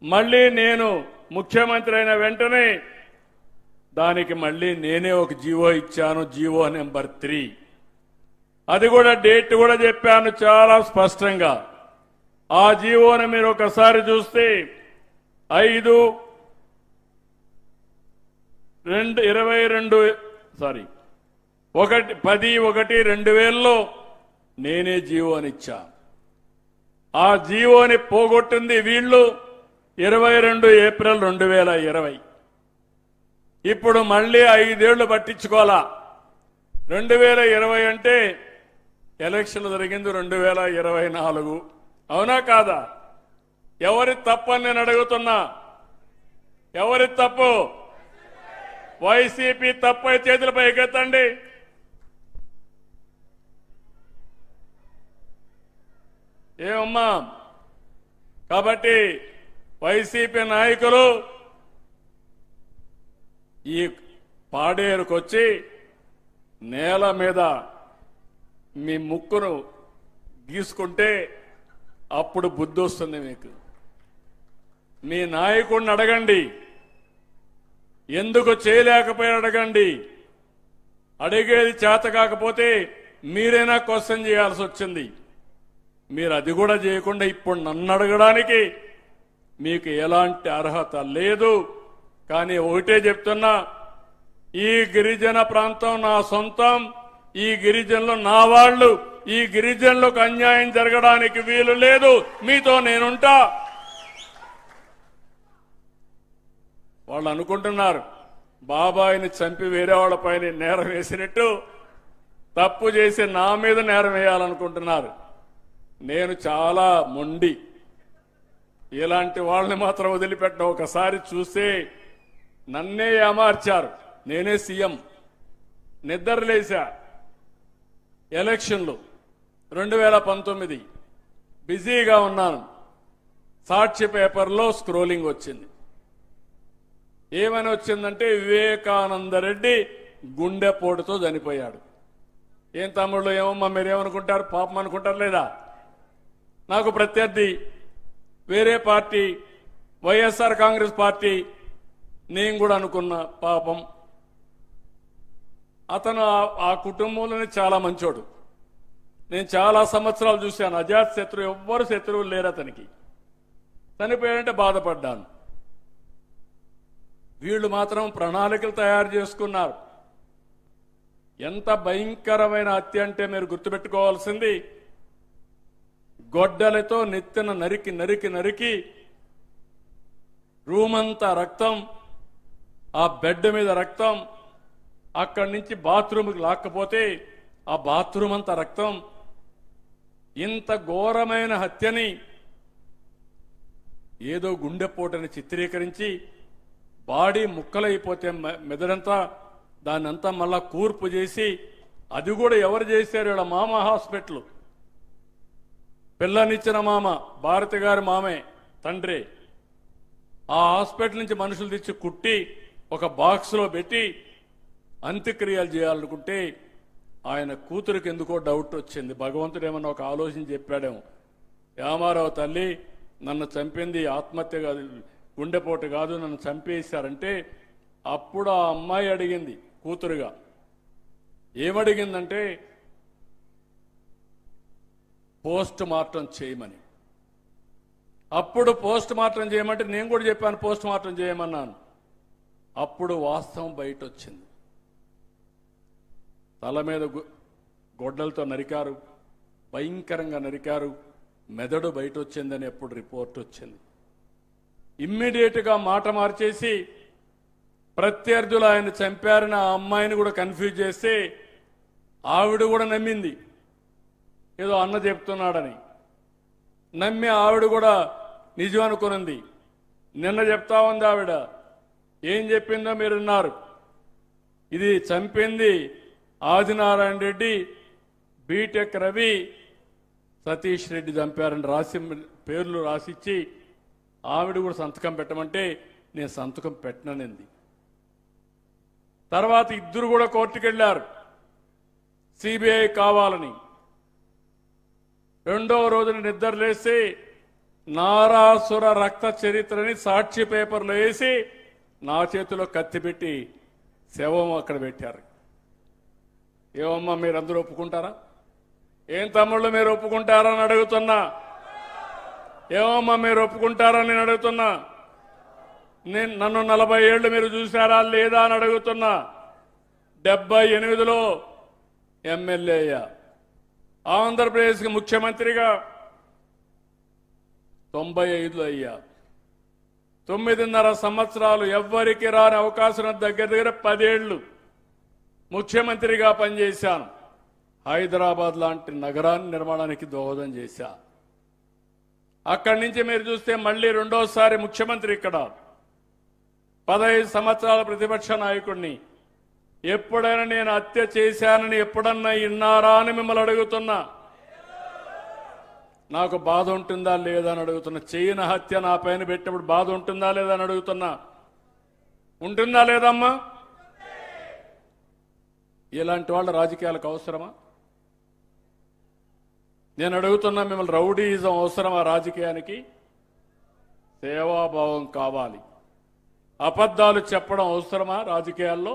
మళ్ళీ నేను ముఖ్యమంత్రి అయిన వెంటనే దానికి మళ్ళీ నేనే ఒక జీవో ఇచ్చాను, జీవో నెంబర్ 3. అది కూడా డేట్ కూడా చెప్పాను చాలా స్పష్టంగా. ఆ జీవోని మీరు ఒకసారి చూస్తే 10/1/2000లో నేనే జీవోని ఇచ్చా. ఆ జీవోని పోగొట్టింది వీళ్ళు 22 ఏప్రిల్ 2020. ఇప్పుడు మళ్ళీ 5 ఏళ్లు పట్టించుకోవాలా. 2020 అంటే ఎలక్షన్లు జరిగింది 2024. అవునా కాదా? ఎవరి తప్పని నేను అడుగుతున్నా. ఎవరి తప్పు? వైసీపీ తప్పై చేతులపై ఎగెత్తండి. ఏమమ్మా? కాబట్టి వైసీపీ నాయకులు ఈ పాడేరుకొచ్చి నేల మీద మీ ముక్కును గీసుకుంటే అప్పుడు బుద్ధి వస్తుంది మీకు. మీ నాయకుడిని అడగండి, ఎందుకు చేయలేకపోయారు అడగండి. అడిగేది చేత కాకపోతే మీరైనా క్వశ్చన్ చేయాల్సి వచ్చింది. మీరు అది కూడా చేయకుండా ఇప్పుడు నన్ను అడగడానికి మీకు ఎలాంటి అర్హత లేదు. కానీ ఒకటే చెప్తున్నా, ఈ గిరిజన ప్రాంతం నా సొంతం, ఈ గిరిజనులు నా వాళ్ళు, ఈ గిరిజనులకు అన్యాయం జరగడానికి వీలు లేదు. మీతో నేనుంటా. వాళ్ళు అనుకుంటున్నారు బాబాయిని చంపి వేరే వాళ్ళపైన నేరం వేసినట్టు తప్పు చేసి నా మీద నేరం వేయాలనుకుంటున్నారు. నేను చాలా మొండి. ఇలాంటి వాళ్ళని మాత్రం వదిలిపెట్టిన. ఒకసారి చూస్తే నన్నే ఏమార్చారు. నేనే సీఎం. నిద్రలేశా. ఎలక్షన్లు 2019 బిజీగా ఉన్నాను. సాక్షి పేపర్లో స్క్రోలింగ్ వచ్చింది. ఏమని వచ్చిందంటే వివేకానంద రెడ్డి గుండెపోటుతో చనిపోయాడు. ఏం తమ్ముళ్ళు, ఏమమ్మా మీరేమనుకుంటారు? పాపం అనుకుంటారు లేదా? నాకు ప్రత్యర్థి వేరే పార్టీ, వైఎస్ఆర్ కాంగ్రెస్ పార్టీ. నేను కూడా అనుకున్నా పాపం. అతను ఆ కుటుంబంలోనే చాలా మంచోడు. నేను చాలా సంవత్సరాలు చూశాను. అజాత్ శత్రువు, ఎవ్వరు శత్రువులు లేరు అతనికి. చనిపోయాడంటే బాధపడ్డాను. వీళ్ళు మాత్రం ప్రణాళికలు తయారు చేసుకున్నారు. ఎంత భయంకరమైన హత్య అంటే మీరు గుర్తుపెట్టుకోవాల్సింది, గొడ్డలతో నెత్తిన నరికి నరికి నరికి రూమంతా రక్తం, ఆ బెడ్ మీద రక్తం, అక్కడి నుంచి బాత్రూమ్కి లాక్కపోతే ఆ బాత్రూమ్ అంతా రక్తం. ఇంత ఘోరమైన హత్యని ఏదో గుండెపోటని చిత్రీకరించి బాడీ ముక్కలైపోతే మెదడంతా దాన్నంతా మళ్ళా కూర్పు చేసి, అది కూడా ఎవరు చేశారు? వీళ్ళ మామ హాస్పిటల్, పిల్లనిచ్చిన మామ, భారతి గారి మామే, తండ్రి. ఆ హాస్పిటల్ నుంచి మనుషులు తెచ్చి కుట్టి ఒక బాక్స్లో పెట్టి అంత్యక్రియలు చేయాలనుకుంటే ఆయన కూతురికి ఎందుకో డౌట్ వచ్చింది. భగవంతుడు ఏమన్నా ఒక ఆలోచన చెప్పాడేమో. రామారావు తల్లి నన్ను చంపింది ఆత్మహత్య కాదు, గుండెపోటు కాదు, నన్ను చంపేశారంటే అప్పుడు ఆ అమ్మాయి అడిగింది కూతురుగా. ఏమడిగిందంటే పోస్ట్ మార్టం చేయమని. అప్పుడు పోస్ట్ మార్టం చేయమంటే నేను కూడా చెప్పాను పోస్ట్ మార్టం చేయమన్నాను. అప్పుడు వాస్తవం బయట వచ్చింది. తల మీద గొడ్డలతో నరికారు, భయంకరంగా నరికారు, మెదడు బయట వచ్చిందని ఎప్పుడు రిపోర్ట్ వచ్చింది. ఇమ్మీడియట్గా మాట మార్చేసి ప్రత్యర్థులు ఆయన చంపారని ఆ అమ్మాయిని కూడా కన్ఫ్యూజ్ చేస్తే ఆవిడ కూడా నమ్మింది, ఏదో అన్న చెప్తున్నాడని నమ్మి ఆవిడ కూడా నిజం అనుకున్నది. నిన్న చెప్తా ఉంది ఆవిడ. ఏం చెప్పిందో మీరున్నారు. ఇది చంపింది ఆదినారాయణ రెడ్డి, బీటెక్ రవి, సతీష్ రెడ్డి చంపారని రాసి పేర్లు రాసిచ్చి ఆవిడ కూడా సంతకం పెట్టమంటే నేను సంతకం పెట్టననింది. తర్వాత ఇద్దరు కూడా కోర్టుకు వెళ్ళారు సిబిఐ కావాలని. రెండవ రోజున నిద్ర లేసి నారాసుర రక్త చరిత్రని సాక్షి పేపర్లో వేసి నా చేతిలో కత్తి పెట్టి శవం అక్కడ పెట్టారు. ఏమమ్మా మీరందరూ ఒప్పుకుంటారా? ఏం తమ్ముళ్ళు మీరు ఒప్పుకుంటారని అడుగుతున్నా. ఏమమ్మా మీరు ఒప్పుకుంటారని నేను అడుగుతున్నా. నన్ను 40 ఏళ్లు మీరు చూశారా లేదా అని అడుగుతున్నా. 78లో ఎమ్మెల్యే అయ్యా, ఆంధ్రప్రదేశ్కి ముఖ్యమంత్రిగా 95లో అయ్యా. 9.5 సంవత్సరాలు ఎవ్వరికి రాని అవకాశం దగ్గర 10 ఏళ్లు ముఖ్యమంత్రిగా పనిచేశాను. హైదరాబాద్ లాంటి నగరాన్ని నిర్మాణానికి దోహదం చేశా. అక్కడి నుంచి మీరు చూస్తే మళ్ళీ రెండోసారి ముఖ్యమంత్రి ఇక్కడ 15 సంవత్సరాల ప్రతిపక్ష నాయకుడిని. ఎప్పుడైనా నేను హత్య చేశానని ఎప్పుడన్నా విన్నారా అని మిమ్మల్ని అడుగుతున్నా. నాకు బాధ ఉంటుందా లేదా అని అడుగుతున్నా. చేయని హత్య నా పైన పెట్టినప్పుడు బాధ ఉంటుందా లేదా అని అడుగుతున్నా. ఉంటుందా లేదమ్మా? ఇలాంటి వాళ్ళ రాజకీయాలకు అవసరమా? నేను అడుగుతున్నా మిమ్మల్ని, రౌడీయిజం అవసరమా రాజకీయానికి? సేవాభావం కావాలి. అబద్ధాలు చెప్పడం అవసరమా రాజకీయాల్లో?